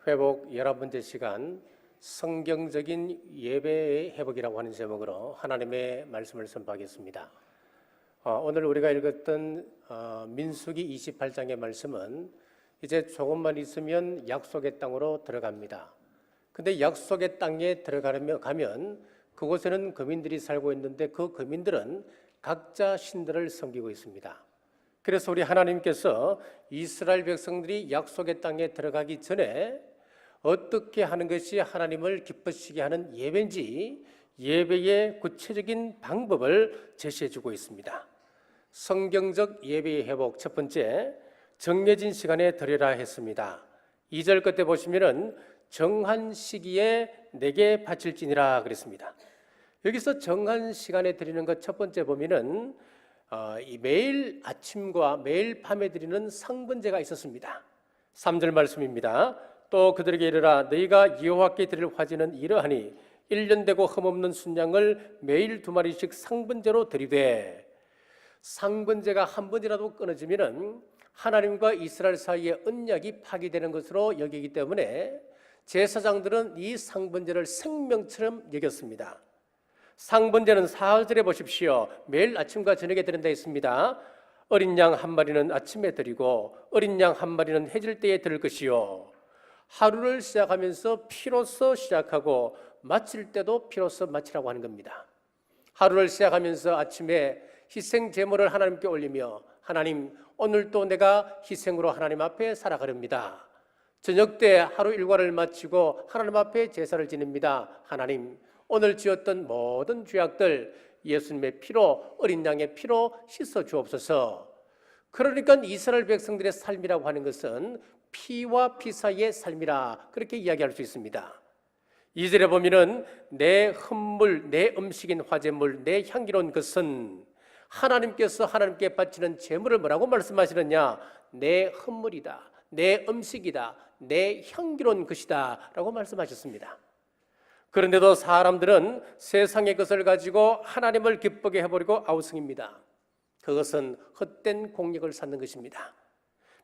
회복 11번째 시간 성경적인 예배의 회복이라고 하는 제목으로 하나님의 말씀을 선포하겠습니다. 오늘 우리가 읽었던 민수기 28장의 말씀은 이제 조금만 있으면 약속의 땅으로 들어갑니다. 근데 약속의 땅에 가면 그곳에는 거민들이 살고 있는데 그 거민들은 각자 신들을 섬기고 있습니다. 그래서 우리 하나님께서 이스라엘 백성들이 약속의 땅에 들어가기 전에 어떻게 하는 것이 하나님을 기쁘시게 하는 예배인지 예배의 구체적인 방법을 제시해 주고 있습니다. 성경적 예배의 회복 첫 번째, 정해진 시간에 드리라 했습니다. 2절 끝에 보시면은 정한 시기에 내게 바칠지니라 그랬습니다. 여기서 정한 시간에 드리는 것 첫 번째 보면은 매일 아침과 매일 밤에 드리는 상번제가 있었습니다. 3절 말씀입니다. 또 그들에게 이르라 너희가 여호와께 드릴 화제는 이러하니 1년 되고 흠없는 순양을 매일 2마리씩 상번제로 드리되, 상번제가 한 번이라도 끊어지면 하나님과 이스라엘 사이의 언약이 파기되는 것으로 여기기 때문에 제사장들은 이 상번제를 생명처럼 여겼습니다. 상번제는 4절에 보십시오. 매일 아침과 저녁에 드린다 했습니다. 어린 양 한 마리는 아침에 드리고 어린 양 한 마리는 해질 때에 드릴 것이요, 하루를 시작하면서 피로써 시작하고 마칠 때도 피로써 마치라고 하는 겁니다. 하루를 시작하면서 아침에 희생 제물을 하나님께 올리며 하나님 오늘도 내가 희생으로 하나님 앞에 살아가렵니다. 저녁 때 하루 일과를 마치고 하나님 앞에 제사를 지냅니다. 하나님 오늘 지었던 모든 죄악들 예수님의 피로, 어린 양의 피로 씻어 주옵소서. 그러니까 이스라엘 백성들의 삶이라고 하는 것은 피와 피 사이의 삶이라 그렇게 이야기할 수 있습니다. 2절에 보면은 내 헌물, 내 음식인 화제물, 내 향기로운 것은 하나님께서 하나님께 바치는 제물을 뭐라고 말씀하시느냐? 내 헌물이다, 내 음식이다, 내 향기로운 것이다 라고 말씀하셨습니다. 그런데도 사람들은 세상의 것을 가지고 하나님을 기쁘게 해버리고 아우성입니다. 그것은 헛된 공력을 쌓는 것입니다.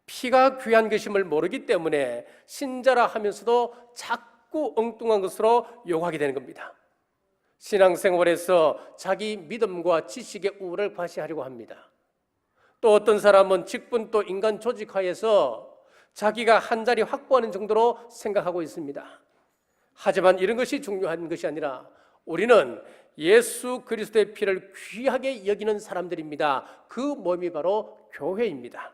피가 귀한 것임을 모르기 때문에 신자라 하면서도 자꾸 엉뚱한 것으로 욕하게 되는 겁니다. 신앙생활에서 자기 믿음과 지식의 우월을 과시하려고 합니다. 또 어떤 사람은 직분 또 인간 조직화해서 자기가 한 자리 확보하는 정도로 생각하고 있습니다. 하지만 이런 것이 중요한 것이 아니라 우리는 예수 그리스도의 피를 귀하게 여기는 사람들입니다. 그 몸이 바로 교회입니다.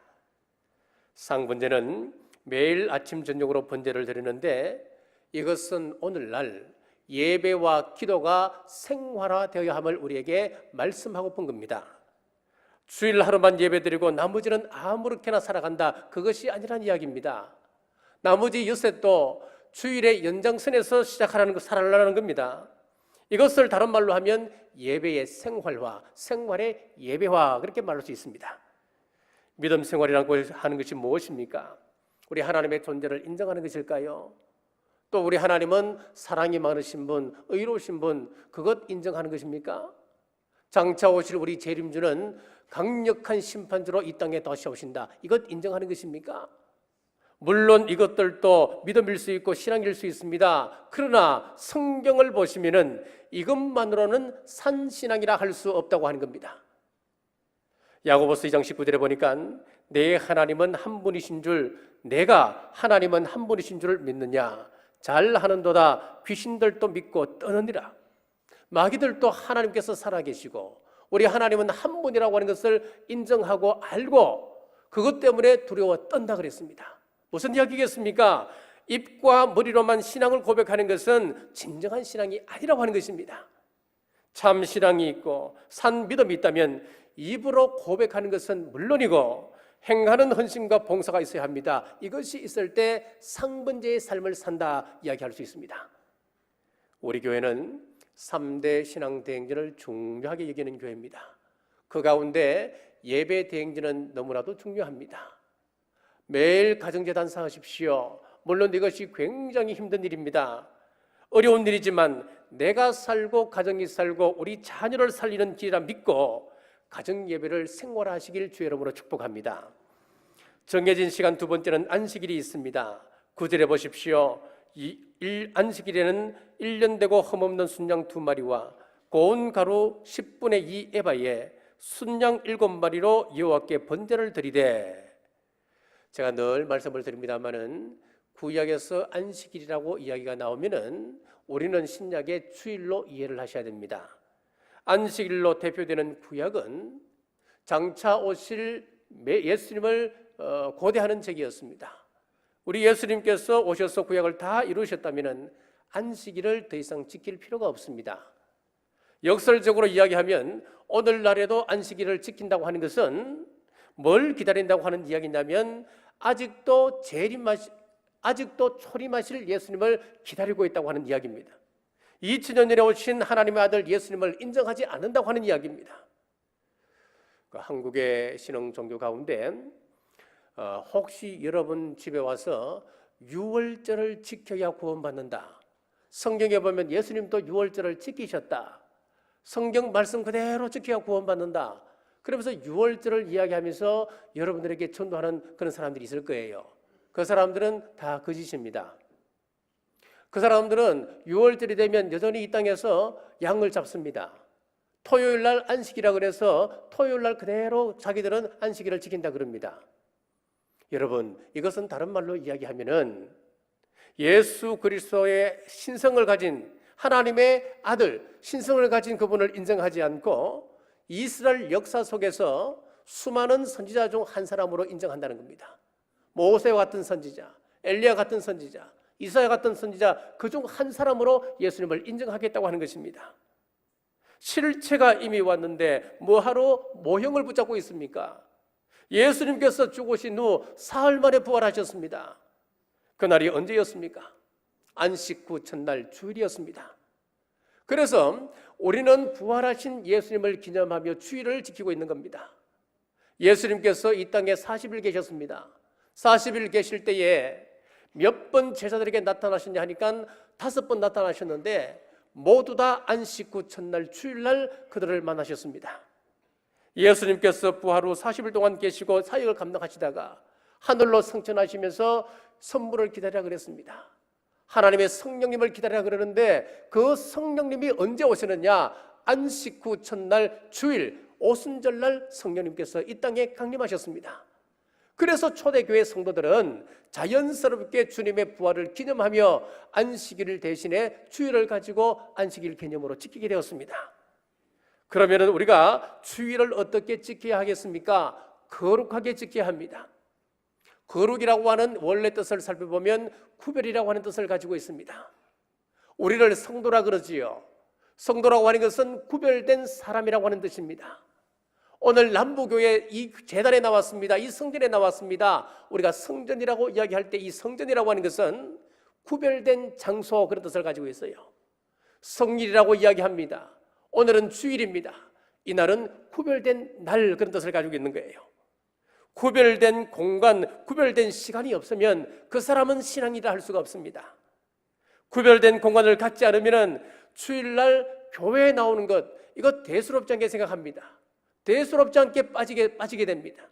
상번제는 매일 아침 저녁으로 번제를 드리는데 이것은 오늘날 예배와 기도가 생활화되어야 함을 우리에게 말씀하고픈 겁니다. 주일 하루만 예배드리고 나머지는 아무렇게나 살아간다, 그것이 아니란 이야기입니다. 나머지 엿새도 주일의 연장선에서 시작하라는 것, 살아라는 겁니다. 이것을 다른 말로 하면 예배의 생활화, 생활의 예배화 그렇게 말할 수 있습니다. 믿음 생활이라고 하는 것이 무엇입니까? 우리 하나님의 존재를 인정하는 것일까요? 또 우리 하나님은 사랑이 많으신 분, 의로우신 분, 그것 인정하는 것입니까? 장차 오실 우리 재림주는 강력한 심판주로 이 땅에 다시 오신다, 이것 인정하는 것입니까? 물론 이것들도 믿음일 수 있고 신앙일 수 있습니다. 그러나 성경을 보시면은 이것만으로는 산신앙이라 할 수 없다고 하는 겁니다. 야고보서 2장 19절에 보니까 내 하나님은 한 분이신 줄, 내가 하나님은 한 분이신 줄을 믿느냐? 잘하는도다. 귀신들도 믿고 떠느니라. 마귀들도 하나님께서 살아계시고 우리 하나님은 한 분이라고 하는 것을 인정하고 알고 그것 때문에 두려워 떤다 그랬습니다. 무슨 이야기겠습니까? 입과 머리로만 신앙을 고백하는 것은 진정한 신앙이 아니라고 하는 것입니다. 참 신앙이 있고 산 믿음이 있다면 입으로 고백하는 것은 물론이고 행하는 헌신과 봉사가 있어야 합니다. 이것이 있을 때 상번제의 삶을 산다 이야기할 수 있습니다. 우리 교회는 3대 신앙 대행진을 중요하게 여기는 교회입니다. 그 가운데 예배 대행진은 너무나도 중요합니다. 매일 가정재단 사하십시오. 물론 이것이 굉장히 힘든 일입니다. 어려운 일이지만 내가 살고 가정이 살고 우리 자녀를 살리는 길이라 믿고 가정 예배를 생활하시길 주의 이름으로 축복합니다. 정해진 시간 두 번째는 안식일이 있습니다. 9절에 보십시오. 안식일에는 1년 되고 흠없는 순양 2마리와 고운 가루 10분의 2 에바에 순양 7마리로 여호와께 번제를 드리되. 제가 늘 말씀을 드립니다마는 구약에서 안식일이라고 이야기가 나오면은 우리는 신약의 주일로 이해를 하셔야 됩니다. 안식일로 대표되는 구약은 장차 오실 예수님을 고대하는 책이었습니다. 우리 예수님께서 오셔서 구약을 다 이루셨다면 안식일을 더 이상 지킬 필요가 없습니다. 역설적으로 이야기하면 오늘날에도 안식일을 지킨다고 하는 것은 뭘 기다린다고 하는 이야기냐면 아직도 초림하실 예수님을 기다리고 있다고 하는 이야기입니다. 2000년 전에 오신 하나님의 아들 예수님을 인정하지 않는다고 하는 이야기입니다. 한국의 신앙 종교 가운데 혹시 여러분 집에 와서 유월절을 지켜야 구원받는다, 성경에 보면 예수님도 유월절을 지키셨다, 성경 말씀 그대로 지켜야 구원받는다, 그러면서 유월절을 이야기하면서 여러분들에게 전도하는 그런 사람들이 있을 거예요. 그 사람들은 다 거짓입니다. 그 사람들은 유월절이 되면 여전히 이 땅에서 양을 잡습니다. 토요일날 안식이라 그래서 토요일날 그대로 자기들은 안식일을 지킨다 그럽니다. 여러분, 이것은 다른 말로 이야기하면은 예수 그리스도의 신성을 가진 하나님의 아들, 신성을 가진 그분을 인정하지 않고 이스라엘 역사 속에서 수많은 선지자 중 한 사람으로 인정한다는 겁니다. 모세와 같은 선지자, 엘리야 같은 선지자, 이사야 같은 선지자 그 중 한 사람으로 예수님을 인정하겠다고 하는 것입니다. 실체가 이미 왔는데 뭐하러 모형을 붙잡고 있습니까? 예수님께서 죽으신 후 사흘 만에 부활하셨습니다. 그날이 언제였습니까? 안식 후 첫날 주일이었습니다. 그래서 우리는 부활하신 예수님을 기념하며 주일을 지키고 있는 겁니다. 예수님께서 이 땅에 40일 계셨습니다. 40일 계실 때에 몇 번 제자들에게 나타나셨냐 하니까 5번 나타나셨는데 모두 다 안식 후 첫날 주일날 그들을 만나셨습니다. 예수님께서 부활 후 40일 동안 계시고 사역을 감당하시다가 하늘로 승천하시면서 선물을 기다리라 그랬습니다. 하나님의 성령님을 기다리라 그러는데 그 성령님이 언제 오시느냐? 안식 후 첫날 주일 오순절날 성령님께서 이 땅에 강림하셨습니다. 그래서 초대교회 성도들은 자연스럽게 주님의 부활을 기념하며 안식일을 대신에 주일을 가지고 안식일 개념으로 지키게 되었습니다. 그러면 우리가 주일을 어떻게 지켜야 하겠습니까? 거룩하게 지켜야 합니다. 거룩이라고 하는 원래 뜻을 살펴보면 구별이라고 하는 뜻을 가지고 있습니다. 우리를 성도라 그러지요. 성도라고 하는 것은 구별된 사람이라고 하는 뜻입니다. 오늘 남부교회 이 제단에 나왔습니다. 이 성전에 나왔습니다. 우리가 성전이라고 이야기할 때 이 성전이라고 하는 것은 구별된 장소, 그런 뜻을 가지고 있어요. 성일이라고 이야기합니다. 오늘은 주일입니다. 이날은 구별된 날, 그런 뜻을 가지고 있는 거예요. 구별된 공간, 구별된 시간이 없으면 그 사람은 신앙이라 할 수가 없습니다. 구별된 공간을 갖지 않으면 주일날 교회에 나오는 것, 이거 대수롭지 않게 생각합니다. 대수롭지 않게 빠지게 됩니다.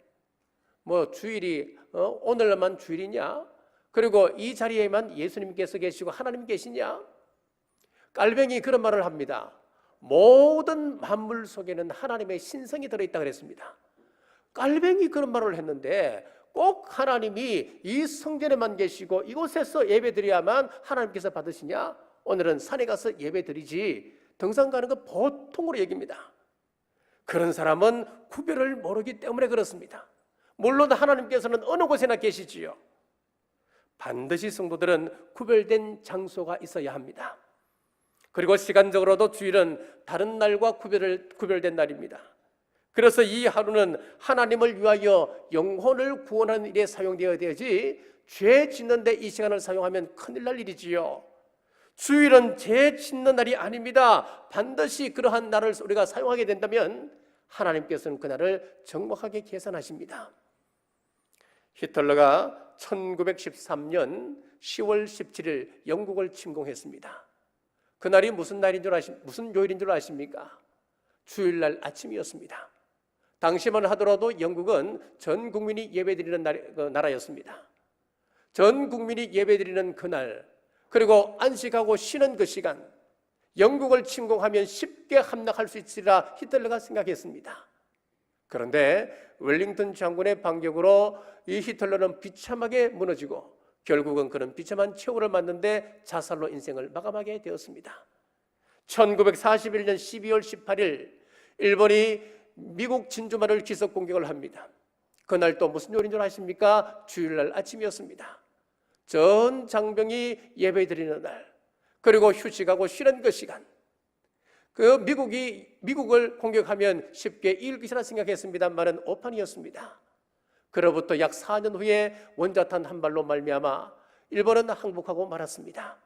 뭐 주일이 오늘만 주일이냐? 그리고 이 자리에만 예수님께서 계시고 하나님 계시냐? 깔뱅이 그런 말을 합니다. 모든 만물 속에는 하나님의 신성이 들어있다 그랬습니다. 깔뱅이 그런 말을 했는데 꼭 하나님이 이 성전에만 계시고 이곳에서 예배드려야만 하나님께서 받으시냐? 오늘은 산에 가서 예배드리지 등산 가는 거 보통으로 얘기입니다. 그런 사람은 구별을 모르기 때문에 그렇습니다. 물론 하나님께서는 어느 곳에나 계시지요. 반드시 성도들은 구별된 장소가 있어야 합니다. 그리고 시간적으로도 주일은 다른 날과 구별된 날입니다. 그래서 이 하루는 하나님을 위하여 영혼을 구원하는 일에 사용되어야 되지 죄 짓는 데 이 시간을 사용하면 큰일 날 일이지요. 주일은 죄 짓는 날이 아닙니다. 반드시 그러한 날을 우리가 사용하게 된다면 하나님께서는 그날을 정확하게 계산하십니다. 히틀러가 1913년 10월 17일 영국을 침공했습니다. 그날이 무슨 요일인 줄 아십니까? 주일날 아침이었습니다. 당시만 하더라도 영국은 전 국민이 예배드리는 나라였습니다. 전 국민이 예배드리는 그날, 그리고 안식하고 쉬는 그 시간, 영국을 침공하면 쉽게 함락할 수 있으리라 히틀러가 생각했습니다. 그런데 웰링턴 장군의 반격으로 이 히틀러는 비참하게 무너지고 결국은 그는 비참한 최후를 맞는데 자살로 인생을 마감하게 되었습니다. 1941년 12월 18일 일본이 미국 진주만을 기습 공격을 합니다. 그날 또 무슨 요일인 줄 아십니까? 주일날 아침이었습니다. 전 장병이 예배드리는 날, 그리고 휴식하고 쉬는 그 시간, 그 미국을 공격하면 쉽게 이길 것이라 생각했습니다만은 오판이었습니다. 그로부터 약 4년 후에 원자탄 한 발로 말미암아 일본은 항복하고 말았습니다.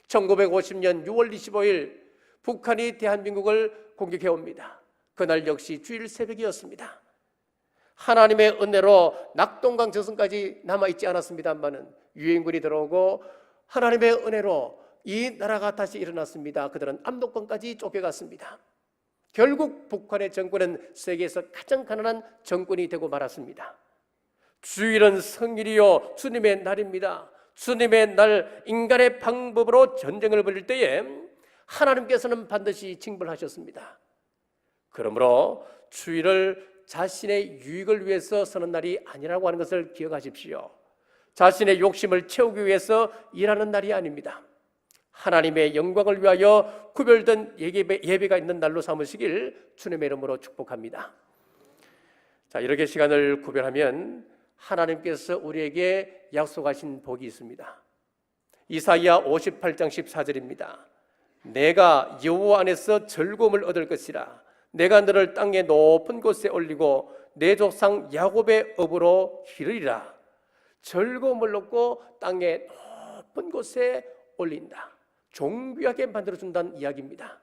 1950년 6월 25일 북한이 대한민국을 공격해 옵니다. 그날 역시 주일 새벽이었습니다. 하나님의 은혜로 낙동강 저승까지 남아있지 않았습니다만은 유엔군이 들어오고 하나님의 은혜로 이 나라가 다시 일어났습니다. 그들은 압록강까지 쫓겨갔습니다. 결국 북한의 정권은 세계에서 가장 가난한 정권이 되고 말았습니다. 주일은 성일이요 주님의 날입니다. 주님의 날, 인간의 방법으로 전쟁을 벌일 때에 하나님께서는 반드시 징벌하셨습니다. 그러므로 주일을 자신의 유익을 위해서 서는 날이 아니라고 하는 것을 기억하십시오. 자신의 욕심을 채우기 위해서 일하는 날이 아닙니다. 하나님의 영광을 위하여 구별된 예배가 있는 날로 삼으시길 주님의 이름으로 축복합니다. 자, 이렇게 시간을 구별하면 하나님께서 우리에게 약속하신 복이 있습니다. 이사야 58장 14절입니다. 내가 여호와 안에서 즐거움을 얻을 것이라. 내가 너를 땅의 높은 곳에 올리고 내 조상 야곱의 업으로 기르리라. 즐거움을 얻고 땅의 높은 곳에 올린다. 존귀하게 만들어준다는 이야기입니다.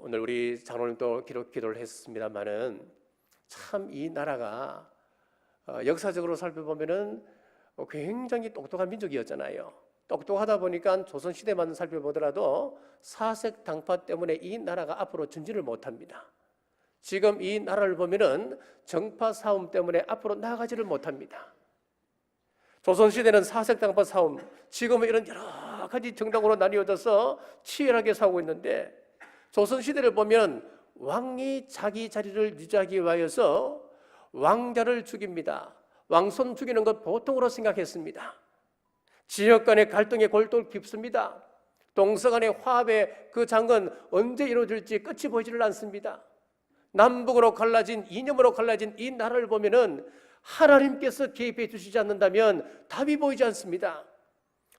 오늘 우리 장로님도 기도를 했습니다만은 참 이 나라가 역사적으로 살펴보면은 굉장히 똑똑한 민족이었잖아요. 똑똑하다 보니까 조선시대만 살펴보더라도 사색 당파 때문에 이 나라가 앞으로 전진을 못합니다. 지금 이 나라를 보면은 정파 싸움 때문에 앞으로 나아가지를 못합니다. 조선시대는 사색 당파 싸움, 지금은 이런 여러 가지 정당으로 나뉘어져서 치열하게 싸우고 있는데, 조선시대를 보면 왕이 자기 자리를 유지하기 위하여서 왕자를 죽입니다. 왕손 죽이는 것 보통으로 생각했습니다. 지역 간의 갈등의 골도 깊습니다. 동서 간의 화합의 그 장은 언제 이루어질지 끝이 보이지를 않습니다. 남북으로 갈라진, 이념으로 갈라진 이 나라를 보면은 하나님께서 개입해 주시지 않는다면 답이 보이지 않습니다.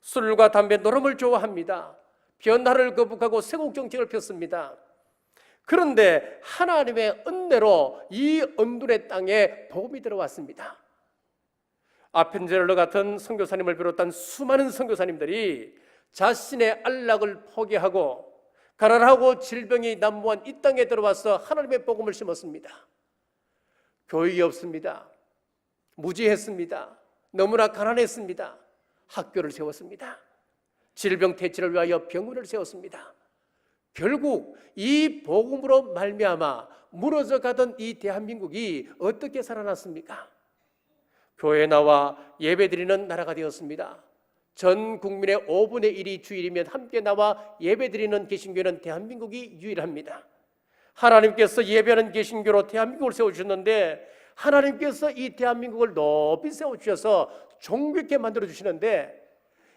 술과 담배, 노름을 좋아합니다. 변화를 거부하고 세국 정책을 폈습니다. 그런데 하나님의 은혜로 이 언둔의 땅에 복음이 들어왔습니다. 아펜젤러 같은 선교사님을 비롯한 수많은 선교사님들이 자신의 안락을 포기하고 가난하고 질병이 난무한 이 땅에 들어와서 하나님의 복음을 심었습니다. 교육이 없습니다. 무지했습니다. 너무나 가난했습니다. 학교를 세웠습니다. 질병 퇴치를 위하여 병원을 세웠습니다. 결국 이 복음으로 말미암아 무너져 가던 이 대한민국이 어떻게 살아났습니까? 교회에 나와 예배드리는 나라가 되었습니다. 전 국민의 5분의 1이 주일이면 함께 나와 예배드리는 개신교는 대한민국이 유일합니다. 하나님께서 예배하는 개신교로 대한민국을 세워주셨는데, 하나님께서 이 대한민국을 높이 세워주셔서 존귀하게 만들어주시는데,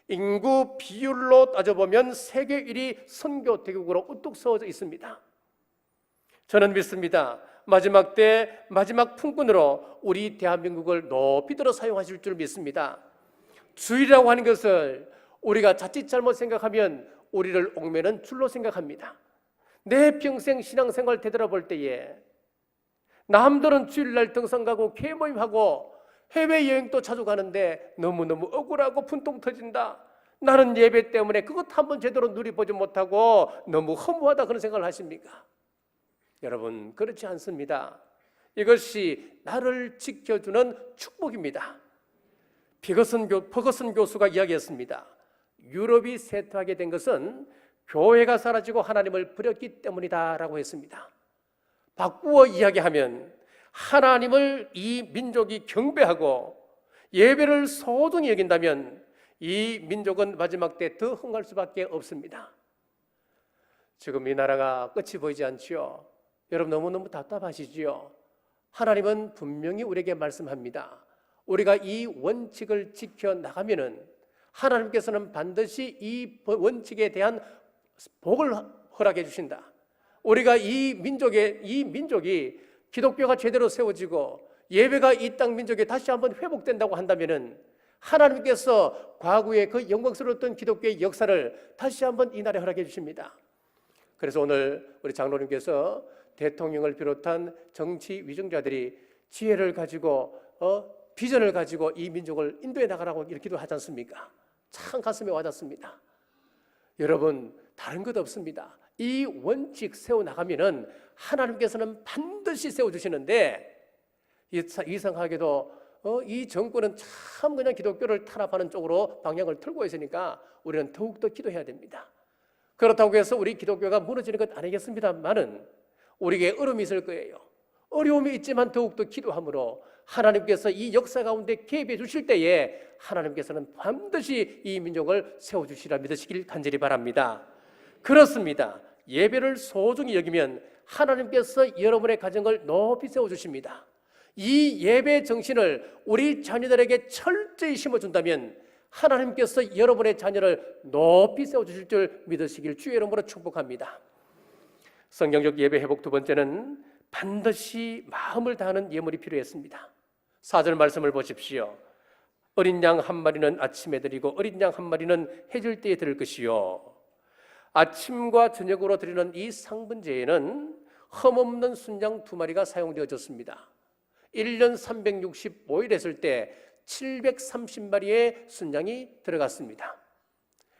인구 비율로 따져보면 세계 1위 선교 대국으로 우뚝 서어져 있습니다. 저는 믿습니다. 마지막 때 마지막 품꾼으로 우리 대한민국을 높이 들어 사용하실 줄 믿습니다. 주일이라고 하는 것을 우리가 자칫 잘못 생각하면 우리를 옥매는 줄로 생각합니다. 내 평생 신앙생활 되돌아볼 때에 남들은 주일날 등산 가고 개모임하고 해외여행도 자주 가는데 너무너무 억울하고 분통 터진다. 나는 예배 때문에 그것 한번 제대로 누려보지 못하고 너무 허무하다, 그런 생각을 하십니까? 여러분, 그렇지 않습니다. 이것이 나를 지켜주는 축복입니다. 버거슨 교수가 이야기했습니다. 유럽이 쇠퇴하게 된 것은 교회가 사라지고 하나님을 버렸기 때문이다라고 했습니다. 바꾸어 이야기하면 하나님을 이 민족이 경배하고 예배를 소중히 여긴다면 이 민족은 마지막 때 더 흥할 수밖에 없습니다. 지금 이 나라가 끝이 보이지 않지요? 여러분 너무너무 답답하시지요? 하나님은 분명히 우리에게 말씀합니다. 우리가 이 원칙을 지켜나가면은 하나님께서는 반드시 이 원칙에 대한 복을 허락해 주신다. 우리가 이 민족이 기독교가 제대로 세워지고 예배가 이 땅 민족에 다시 한번 회복된다고 한다면은 하나님께서 과거의 그 영광스러웠던 기독교의 역사를 다시 한번 이 나라에 허락해 주십니다. 그래서 오늘 우리 장로님께서 대통령을 비롯한 정치 위정자들이 지혜를 가지고 비전을 가지고 이 민족을 인도해 나가라고 이렇게 기도하지 않습니까? 참 가슴에 와닿습니다. 여러분 다른 것 없습니다. 이 원칙 세워나가면은 하나님께서는 반드시 세워주시는데 이상하게도 이 정권은 참 그냥 기독교를 탄압하는 쪽으로 방향을 틀고 있으니까 우리는 더욱더 기도해야 됩니다. 그렇다고 해서 우리 기독교가 무너지는 것 아니겠습니다만은 우리에게 어려움이 있을 거예요. 어려움이 있지만 더욱더 기도함으로 하나님께서 이 역사 가운데 개입해 주실 때에 하나님께서는 반드시 이 민족을 세워주시라 믿으시길 간절히 바랍니다. 그렇습니다. 예배를 소중히 여기면 하나님께서 여러분의 가정을 높이 세워주십니다. 이 예배 정신을 우리 자녀들에게 철저히 심어준다면 하나님께서 여러분의 자녀를 높이 세워주실 줄 믿으시길 주의 이름으로 축복합니다. 성경적 예배 회복 두 번째는 반드시 마음을 다하는 예물이 필요했습니다. 4절 말씀을 보십시오. 어린 양 한 마리는 아침에 드리고 어린 양 한 마리는 해질 때에 드릴 것이요. 아침과 저녁으로 드리는 이 상분제에는 흠없는 순양 2마리가 사용되어졌습니다. 1년 365일 했을 때 730마리의 순양이 들어갔습니다.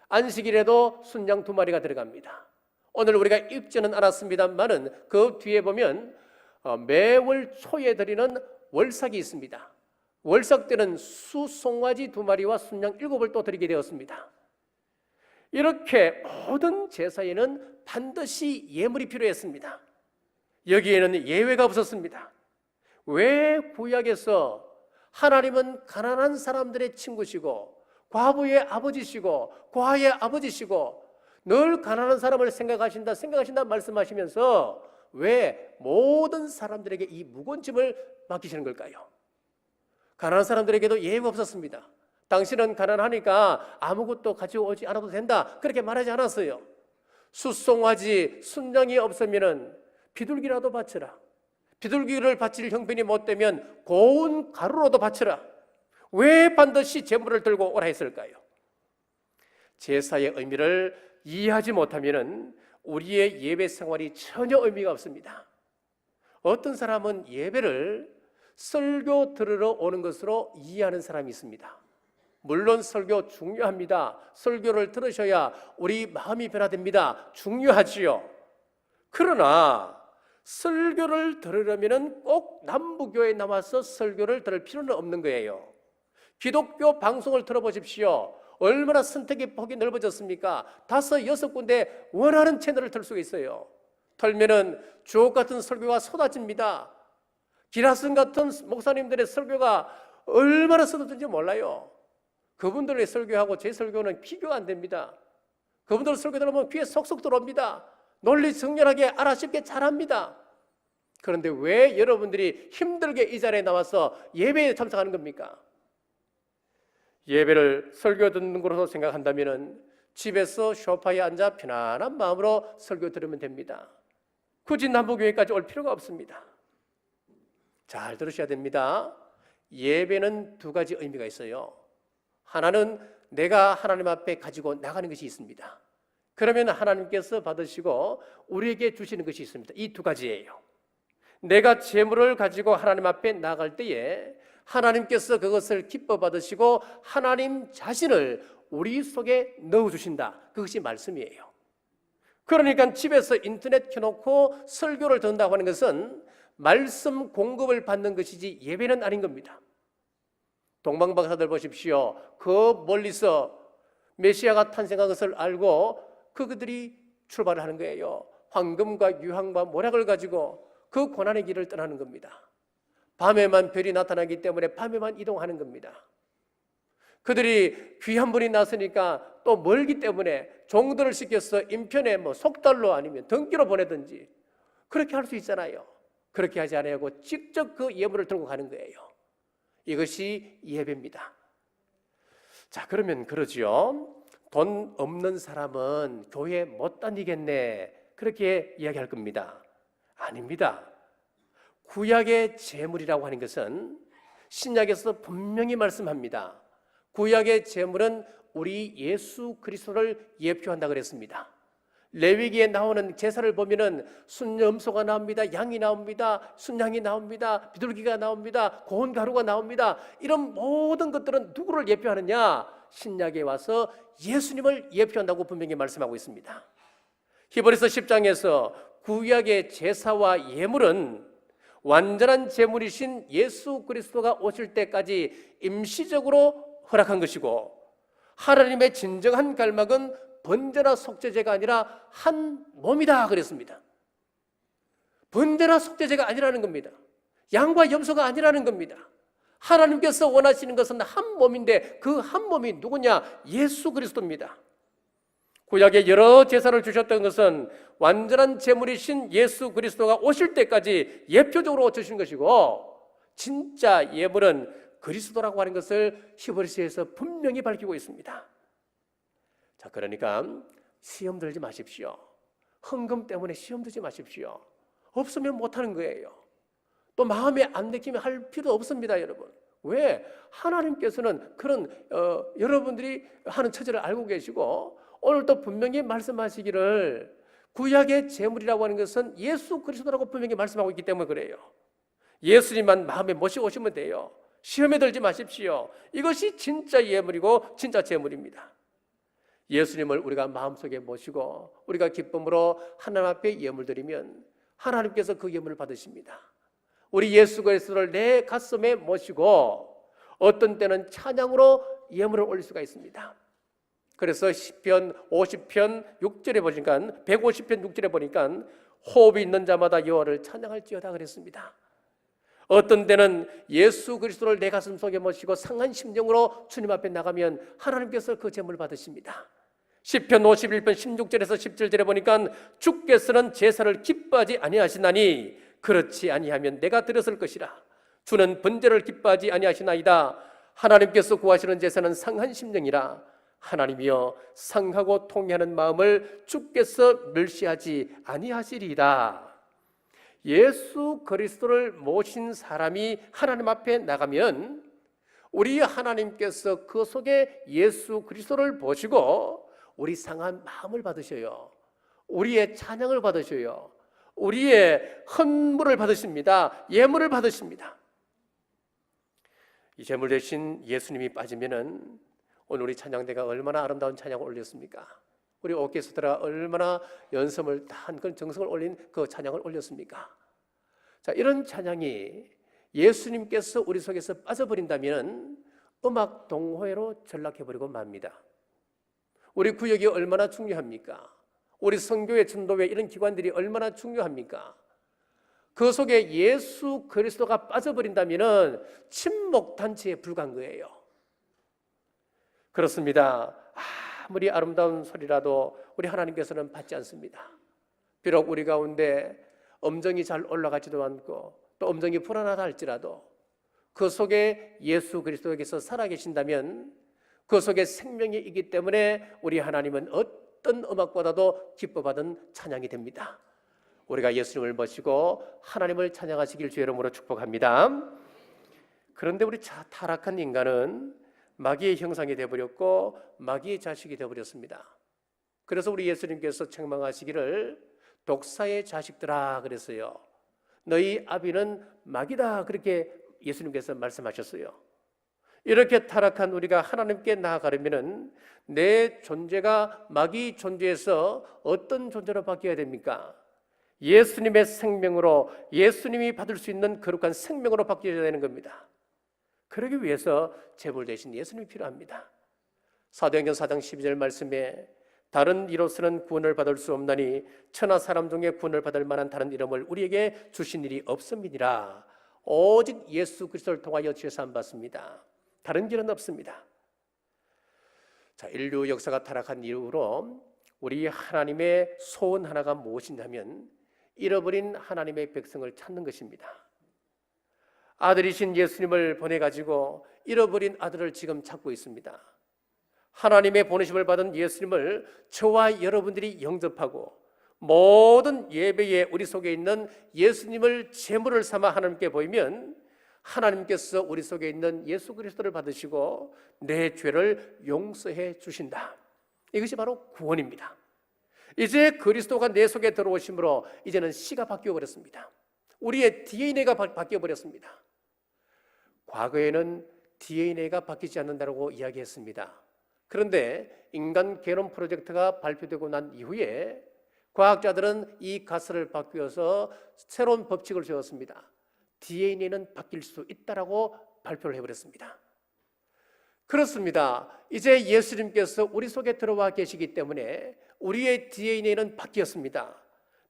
안식일에도 순양 2마리가 들어갑니다. 오늘 우리가 읽지는 않았습니다만은 그 뒤에 보면 매월 초에 드리는 월삭이 있습니다. 월삭 때는 수송아지 2마리와 순양 7을 또 드리게 되었습니다. 이렇게 모든 제사에는 반드시 예물이 필요했습니다. 여기에는 예외가 없었습니다. 왜 구약에서 하나님은 가난한 사람들의 친구시고 과부의 아버지시고 고아의 아버지시고 늘 가난한 사람을 생각하신다 말씀하시면서 왜 모든 사람들에게 이 무거운 짐을 맡기시는 걸까요? 가난한 사람들에게도 예외가 없었습니다. 당신은 가난하니까 아무것도 가져오지 않아도 된다 그렇게 말하지 않았어요. 수송아지 순양이 없으면 비둘기라도 바쳐라. 비둘기를 바칠 형편이 못 되면 고운 가루로도 바쳐라. 왜 반드시 제물을 들고 오라 했을까요? 제사의 의미를 이해하지 못하면 우리의 예배 생활이 전혀 의미가 없습니다. 어떤 사람은 예배를 설교 들으러 오는 것으로 이해하는 사람이 있습니다. 물론 설교 중요합니다. 설교를 들으셔야 우리 마음이 변화됩니다. 중요하지요. 그러나 설교를 들으려면 꼭 남부교에 나와서 설교를 들을 필요는 없는 거예요. 기독교 방송을 들어보십시오. 얼마나 선택의 폭이 넓어졌습니까? 5, 6군데 원하는 채널을 틀 수가 있어요. 털면은 주옥 같은 설교가 쏟아집니다. 기라슨 같은 목사님들의 설교가 얼마나 쏟아졌는지 몰라요. 그분들의 설교하고 제 설교는 비교가 안 됩니다. 그분들 설교 들으면 귀에 속속 들어옵니다. 논리 정렬하게 알아듣게 잘합니다. 그런데 왜 여러분들이 힘들게 이 자리에 나와서 예배에 참석하는 겁니까? 예배를 설교 듣는 것으로 생각한다면 집에서 소파에 앉아 편안한 마음으로 설교 들으면 됩니다. 굳이 남부교회까지 올 필요가 없습니다. 잘 들으셔야 됩니다. 예배는 2가지 의미가 있어요. 하나는 내가 하나님 앞에 가지고 나가는 것이 있습니다. 그러면 하나님께서 받으시고 우리에게 주시는 것이 있습니다. 이 2가지예요. 내가 재물을 가지고 하나님 앞에 나갈 때에 하나님께서 그것을 기뻐 받으시고 하나님 자신을 우리 속에 넣어주신다. 그것이 말씀이에요. 그러니까 집에서 인터넷 켜놓고 설교를 듣는다고 하는 것은 말씀 공급을 받는 것이지 예배는 아닌 겁니다. 동방박사들 보십시오. 그 멀리서 메시아가 탄생한 것을 알고 그들이 출발을 하는 거예요. 황금과 유황과 모략을 가지고 그 고난의 길을 떠나는 겁니다. 밤에만 별이 나타나기 때문에 밤에만 이동하는 겁니다. 그들이 귀한 분이 났으니까 또 멀기 때문에 종들을 시켜서 인편에 속달로 아니면 등기로 보내든지 그렇게 할 수 있잖아요. 그렇게 하지 않고 직접 그 예물을 들고 가는 거예요. 이것이 예배입니다. 자, 그러면 그러죠. 돈 없는 사람은 교회 못 다니겠네, 그렇게 이야기할 겁니다. 아닙니다. 구약의 제물이라고 하는 것은 신약에서 분명히 말씀합니다. 구약의 제물은 우리 예수 그리스도를 예표한다 그랬습니다. 레위기에 나오는 제사를 보면은 순염소가 나옵니다. 양이 나옵니다. 순양이 나옵니다. 비둘기가 나옵니다. 고운 가루가 나옵니다. 이런 모든 것들은 누구를 예표하느냐? 신약에 와서 예수님을 예표한다고 분명히 말씀하고 있습니다. 히브리서 10장에서 구약의 제사와 예물은 완전한 제물이신 예수 그리스도가 오실 때까지 임시적으로 허락한 것이고, 하나님의 진정한 갈망은 번제나 속죄제가 아니라 한 몸이다 그랬습니다. 번제나 속죄제가 아니라는 겁니다. 양과 염소가 아니라는 겁니다. 하나님께서 원하시는 것은 한 몸인데 그 한 몸이 누구냐? 예수 그리스도입니다. 구약에 여러 제사를 주셨던 것은 완전한 제물이신 예수 그리스도가 오실 때까지 예표적으로 주신 것이고, 진짜 예물은 그리스도라고 하는 것을 히브리서에서 분명히 밝히고 있습니다. 자, 그러니까 시험 들지 마십시오. 헌금 때문에 시험 들지 마십시오. 없으면 못하는 거예요. 또 마음에 안 내키면 할 필요 없습니다, 여러분. 왜? 하나님께서는 그런 여러분들이 하는 처지를 알고 계시고, 오늘 또 분명히 말씀하시기를 구약의 제물이라고 하는 것은 예수 그리스도라고 분명히 말씀하고 있기 때문에 그래요. 예수님만 마음에 모시오시면 돼요. 시험에 들지 마십시오. 이것이 진짜 예물이고 진짜 제물입니다. 예수님을 우리가 마음속에 모시고 우리가 기쁨으로 하나님 앞에 예물 드리면 하나님께서 그 예물을 받으십니다. 우리 예수 그리스도를 내 가슴에 모시고 어떤 때는 찬양으로 예물을 올릴 수가 있습니다. 그래서 시편 50편 6절에 보니까 150편 6절에 보니까 호흡이 있는 자마다 여호와를 찬양할지어다 그랬습니다. 어떤 때는 예수 그리스도를 내 가슴 속에 모시고 상한 심정으로 주님 앞에 나가면 하나님께서 그 제물을 받으십니다. 시편 51편 16절에서 17절에 보니까 주께서는 제사를 기뻐하지 아니하시나니 그렇지 아니하면 내가 드렸을 것이라. 주는 번제를 기뻐하지 아니하시나이다. 하나님께서 구하시는 제사는 상한 심령이라. 하나님이여 상하고 통회하는 마음을 주께서 멸시하지 아니하시리이다. 예수 그리스도를 모신 사람이 하나님 앞에 나가면 우리 하나님께서 그 속에 예수 그리스도를 보시고 우리 상한 마음을 받으셔요. 우리의 찬양을 받으셔요. 우리의 헌물을 받으십니다. 예물을 받으십니다. 이 제물 대신 예수님이 빠지면은 오늘 우리 찬양대가 얼마나 아름다운 찬양을 올렸습니까? 우리 오케스트라가 얼마나 연습을 다 한 그 정성을 올린 그 찬양을 올렸습니까? 자, 이런 찬양이 예수님께서 우리 속에서 빠져버린다면 음악 동호회로 전락해버리고 맙니다. 우리 구역이 얼마나 중요합니까? 우리 선교회, 전도회 이런 기관들이 얼마나 중요합니까? 그 속에 예수 그리스도가 빠져버린다면 침묵단체에 불과한 거예요. 그렇습니다. 아무리 아름다운 소리라도 우리 하나님께서는 받지 않습니다. 비록 우리 가운데 음정이 잘 올라가지도 않고 또 음정이 불안하다 할지라도 그 속에 예수 그리스도께서 살아계신다면 그 속에 생명이 있기 때문에 우리 하나님은 어떤 음악보다도 기뻐받은 찬양이 됩니다. 우리가 예수님을 모시고 하나님을 찬양하시길 주의 이름으로 축복합니다. 그런데 우리 타락한 인간은 마귀의 형상이 되어버렸고 마귀의 자식이 되어버렸습니다. 그래서 우리 예수님께서 책망하시기를 독사의 자식들아 그랬어요. 너희 아비는 마귀다 그렇게 예수님께서 말씀하셨어요. 이렇게 타락한 우리가 하나님께 나아가려면 내 존재가 마귀 존재에서 어떤 존재로 바뀌어야 됩니까? 예수님의 생명으로, 예수님이 받을 수 있는 거룩한 생명으로 바뀌어야 되는 겁니다. 그러기 위해서 제물 대신 예수님이 필요합니다. 사도행전 4장 12절 말씀에 다른 이로서는 구원을 받을 수 없나니 천하 사람 중에 구원을 받을 만한 다른 이름을 우리에게 주신 일이 없음이니라. 오직 예수 그리스도를 통하여 죄 사함 받습니다. 다른 길은 없습니다. 자, 인류 역사가 타락한 이후로 우리 하나님의 소원 하나가 무엇이냐면 잃어버린 하나님의 백성을 찾는 것입니다. 아들이신 예수님을 보내가지고 잃어버린 아들을 지금 찾고 있습니다. 하나님의 보내심을 받은 예수님을 저와 여러분들이 영접하고 모든 예배에 우리 속에 있는 예수님을 제물을 삼아 하나님께 보이면 하나님께서 우리 속에 있는 예수 그리스도를 받으시고 내 죄를 용서해 주신다. 이것이 바로 구원입니다. 이제 그리스도가 내 속에 들어오심으로 이제는 씨가 바뀌어 버렸습니다. 우리의 DNA가 바뀌어 버렸습니다. 과거에는 DNA가 바뀌지 않는다고 이야기했습니다. 그런데 인간 게놈 프로젝트가 발표되고 난 이후에 과학자들은 이 가설을 바뀌어서 새로운 법칙을 세웠습니다. DNA는 바뀔 수 있다라고 발표를 해버렸습니다. 그렇습니다. 이제 예수님께서 우리 속에 들어와 계시기 때문에 우리의 DNA는 바뀌었습니다.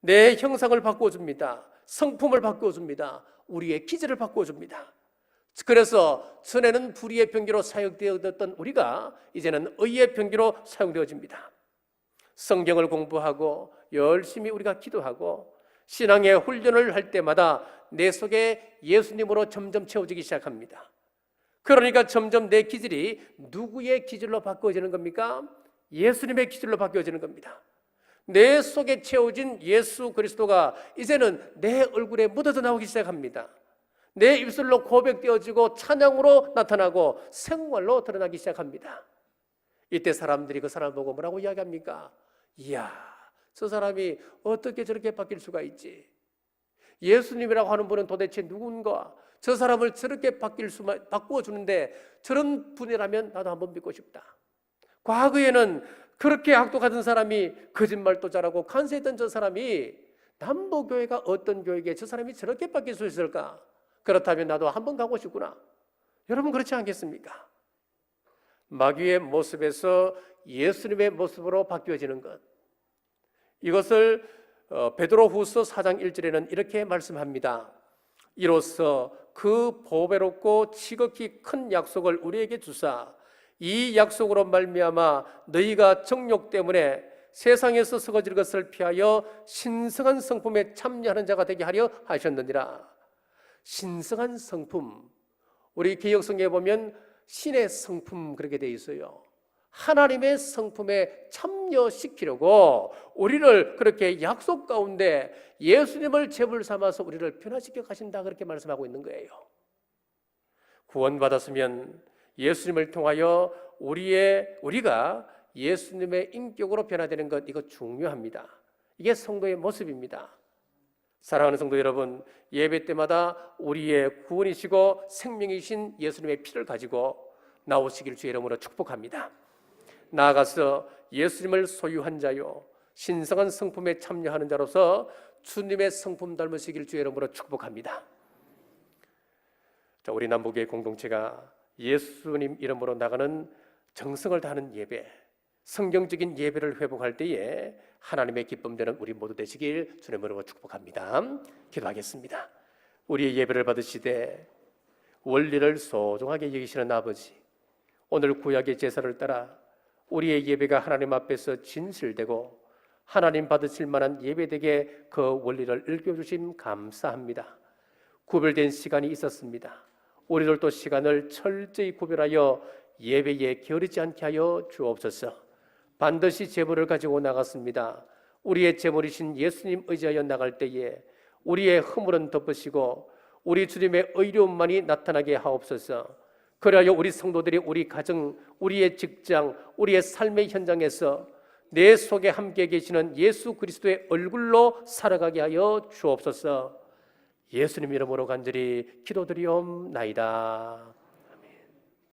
내 형상을 바꿔줍니다. 성품을 바꿔줍니다. 우리의 기질을 바꿔줍니다. 그래서 전에는 불의의 병기로 사용되었던 우리가 이제는 의의 병기로 사용되어집니다. 성경을 공부하고 열심히 우리가 기도하고 신앙의 훈련을 할 때마다 내 속에 예수님으로 점점 채워지기 시작합니다. 그러니까 점점 내 기질이 누구의 기질로 바꿔지는 겁니까? 예수님의 기질로 바뀌어지는 겁니다. 내 속에 채워진 예수 그리스도가 이제는 내 얼굴에 묻어져 나오기 시작합니다. 내 입술로 고백되어지고 찬양으로 나타나고 생활로 드러나기 시작합니다. 이때 사람들이 그 사람을 보고 뭐라고 이야기합니까? 이야, 저 사람이 어떻게 저렇게 바뀔 수가 있지? 예수님이라고 하는 분은 도대체 누군가? 저 사람을 저렇게 바꾸어주는데 저런 분이라면 나도 한번 믿고 싶다. 과거에는 그렇게 악독하던 사람이 거짓말도 잘하고 간세했던 저 사람이 남보교회가 어떤 교회에 저 사람이 저렇게 바뀔 수 있을까? 그렇다면 나도 한번 가고 싶구나. 여러분 그렇지 않겠습니까? 마귀의 모습에서 예수님의 모습으로 바뀌어지는 것, 이것을 베드로후서 4장 1절에는 이렇게 말씀합니다. 이로써 그 보배롭고 지극히 큰 약속을 우리에게 주사 이 약속으로 말미암아 너희가 정욕 때문에 세상에서 썩어질 것을 피하여 신성한 성품에 참여하는 자가 되게 하려 하셨느니라. 신성한 성품, 우리 개역성경에 보면 신의 성품 그렇게 돼 있어요. 하나님의 성품에 참여시키려고 우리를 그렇게 약속 가운데 예수님을 제물 삼아서 우리를 변화시켜 가신다, 그렇게 말씀하고 있는 거예요. 구원받았으면 예수님을 통하여 우리가 예수님의 인격으로 변화되는 것, 이거 중요합니다. 이게 성도의 모습입니다. 사랑하는 성도 여러분, 예배 때마다 우리의 구원이시고 생명이신 예수님의 피를 가지고 나오시길 주의 이름으로 축복합니다. 나아가서 예수님을 소유한 자요 신성한 성품에 참여하는 자로서 주님의 성품 닮으시길 주의 이름으로 축복합니다. 자, 우리 남북의 공동체가 예수님 이름으로 나가는 정성을 다하는 예배, 성경적인 예배를 회복할 때에 하나님의 기쁨 되는 우리 모두 되시길 주님으로 축복합니다. 기도하겠습니다. 우리의 예배를 받으시되 원리를 소중하게 여기시는 아버지, 오늘 구약의 제사를 따라 우리의 예배가 하나님 앞에서 진실되고 하나님 받으실 만한 예배되게 그 원리를 일깨워주심 감사합니다. 구별된 시간이 있었습니다. 우리들도 시간을 철저히 구별하여 예배에 게으르지 않게 하여 주옵소서. 반드시 제물을 가지고 나갔습니다. 우리의 제물이신 예수님 의지하여 나갈 때에 우리의 허물은 덮으시고 우리 주님의 의로움만이 나타나게 하옵소서. 그리하여 우리 성도들이 우리 가정, 우리의 직장, 우리의 삶의 현장에서 내 속에 함께 계시는 예수 그리스도의 얼굴로 살아가게 하여 주옵소서. 예수님 이름으로 간절히 기도드리옵나이다.